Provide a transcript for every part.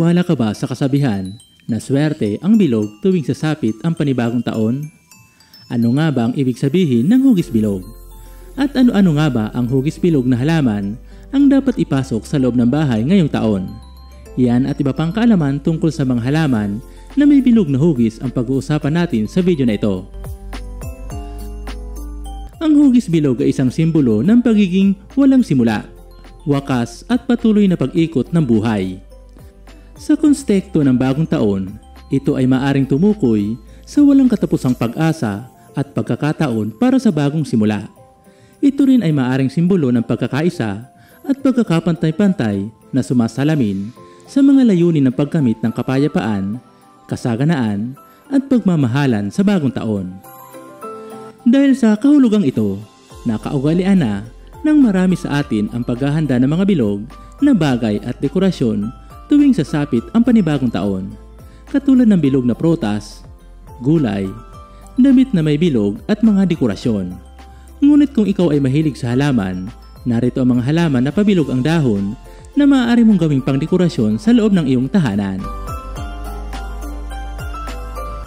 Naniniwala ka ba sa kasabihan na swerte ang bilog tuwing sasapit ang panibagong taon? Ano nga ba ang ibig sabihin ng hugis bilog? At ano-ano nga ba ang hugis bilog na halaman ang dapat ipasok sa loob ng bahay ngayong taon? Yan at iba pang kaalaman tungkol sa mga halaman na may bilog na hugis ang pag-uusapan natin sa video na ito. Ang hugis bilog ay isang simbolo ng pagiging walang simula, wakas at patuloy na pag-ikot ng buhay. Sa konstekto ng bagong taon, ito ay maaring tumukoy sa walang katapusang pag-asa at pagkakataon para sa bagong simula. Ito rin ay maaring simbolo ng pagkakaisa at pagkakapantay-pantay na sumasalamin sa mga layunin ng pagkamit ng kapayapaan, kasaganaan at pagmamahalan sa bagong taon. Dahil sa kahulugang ito, nakaugalian na ng marami sa atin ang paghahanda ng mga bilog na bagay at dekorasyon tuwing sasapit ang panibagong taon, katulad ng bilog na prutas, gulay, damit na may bilog at mga dekorasyon. Ngunit kung ikaw ay mahilig sa halaman, narito ang mga halaman na pabilog ang dahon na maaari mong gawing pangdekorasyon sa loob ng iyong tahanan.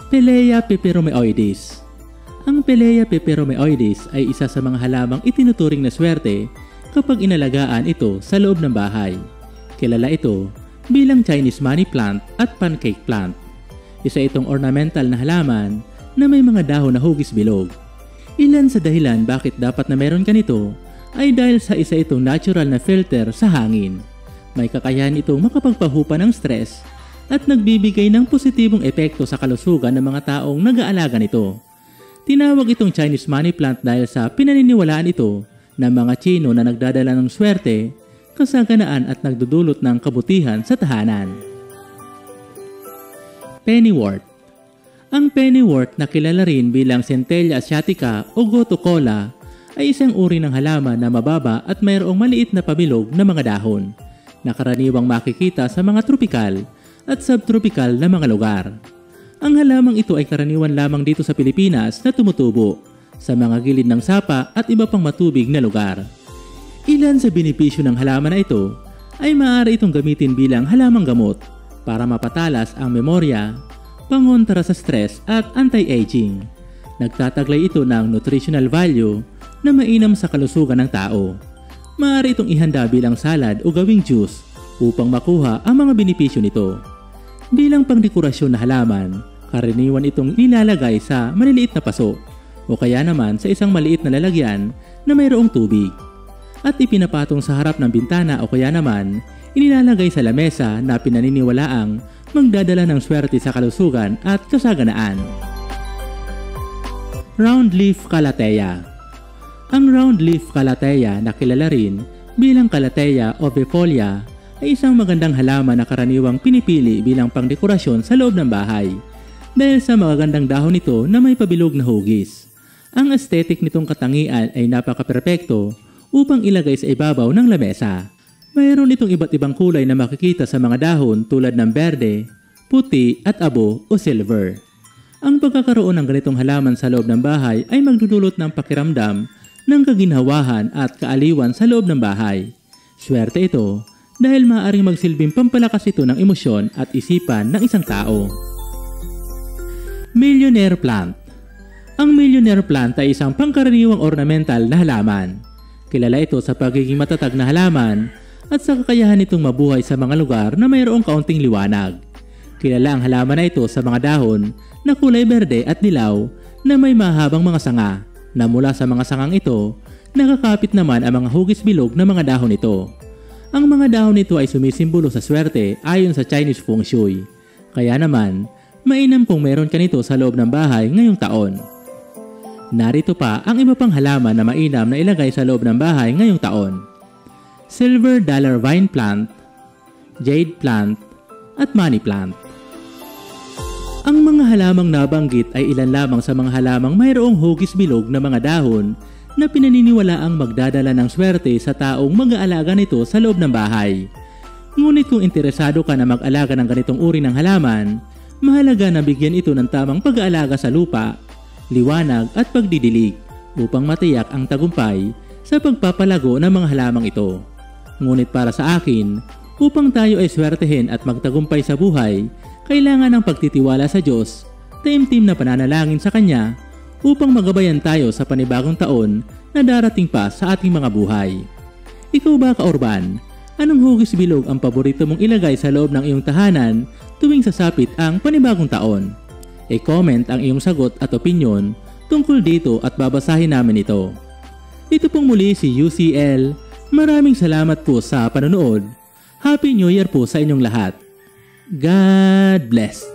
Pelea peperomeoides. Ang Pelea peperomeoides ay isa sa mga halamang itinuturing na swerte kapag inalagaan ito sa loob ng bahay. Kilala ito bilang Chinese money plant at pancake plant. Isa itong ornamental na halaman na may mga dahon na hugis bilog. Ilan sa dahilan bakit dapat na meron ka nito ay dahil sa isa itong natural na filter sa hangin. May kakayahan itong makapagpahupa ng stress at nagbibigay ng positibong epekto sa kalusugan ng mga taong nag-aalaga nito. Tinawag itong Chinese money plant dahil sa pinaniniwalaan ito ng mga Chino na nagdadala ng swerte, kasaganaan at nagdudulot ng kabutihan sa tahanan. Pennywort. Ang pennywort na kilala rin bilang Centella asiatica o goto kola ay isang uri ng halaman na mababa at mayroong maliit na pabilog na mga dahon na karaniwang makikita sa mga tropikal at subtropikal na mga lugar. Ang halamang ito ay karaniwan lamang dito sa Pilipinas na tumutubo sa mga gilid ng sapa at iba pang matubig na lugar. Ilan sa benepisyo ng halaman na ito ay maaari itong gamitin bilang halamang gamot para mapatalas ang memorya, pangontra sa stress at anti-aging. Nagtataglay ito ng nutritional value na mainam sa kalusugan ng tao. Maaari itong ihanda bilang salad o gawing juice upang makuha ang mga benepisyo nito. Bilang pangdekorasyon na halaman, karaniwan itong nilalagay sa maliliit na paso o kaya naman sa isang maliit na lalagyan na mayroong tubig at ipinapatong sa harap ng bintana o kaya naman inilalagay sa lamesa na pinaniniwalaang magdadala ng swerte sa kalusugan at kasaganaan. Round leaf calathea. Ang round leaf calathea na kilala rin bilang Calathea ovifolia ay isang magandang halaman na karaniwang pinipili bilang pangdekorasyon sa loob ng bahay dahil sa magagandang dahon nito na may pabilog na hugis. Ang aesthetic nitong katangian ay napaka-perpekto upang ilagay sa ibabaw ng lamesa. Mayroon itong iba't ibang kulay na makikita sa mga dahon tulad ng berde, puti at abo o silver. Ang pagkakaroon ng ganitong halaman sa loob ng bahay ay magdudulot ng pakiramdam ng kaginhawahan at kaaliwan sa loob ng bahay. Swerte ito dahil maaaring magsilbing pampalakas ito ng emosyon at isipan ng isang tao. Millionaire plant. Ang millionaire plant ay isang pangkaraniwang ornamental na halaman. Kilala ito sa pagiging matatag na halaman at sa kakayahan nitong mabuhay sa mga lugar na mayroong kaunting liwanag. Kilala ang halaman na ito sa mga dahon na kulay berde at dilaw na may mahabang mga sanga na mula sa mga sangang ito, nakakapit naman ang mga hugis bilog na mga dahon nito. Ang mga dahon nito ay sumisimbolo sa swerte ayon sa Chinese Feng Shui. Kaya naman, mainam kung meron ka nito sa loob ng bahay ngayong taon. Narito pa ang iba pang halaman na mainam na ilagay sa loob ng bahay ngayong taon. Silver dollar vine plant, jade plant, at money plant. Ang mga halamang nabanggit ay ilan lamang sa mga halamang mayroong hugis bilog na mga dahon na pinaniniwalaang magdadala ng swerte sa taong mag-aalaga nito sa loob ng bahay. Ngunit kung interesado ka na mag-alaga ng ganitong uri ng halaman, mahalaga na bigyan ito ng tamang pag-aalaga sa lupa, liwanag at pagdidilig upang matiyak ang tagumpay sa pagpapalago ng mga halamang ito. Ngunit para sa akin, Upang tayo ay swertehin at magtagumpay sa buhay, kailangan ng pagtitiwala sa Diyos, taimtim na pananalangin sa Kanya upang magabayan tayo sa panibagong taon na darating pa sa ating mga buhay. Ikaw ba, Kaorban? Anong hugis bilog ang paborito mong ilagay sa loob ng iyong tahanan tuwing sasapit ang panibagong taon? I-comment ang iyong sagot at opinyon tungkol dito at babasahin namin ito. Ito pong muli si UCL. Maraming salamat po sa panonood. Happy New Year po sa inyong lahat. God bless.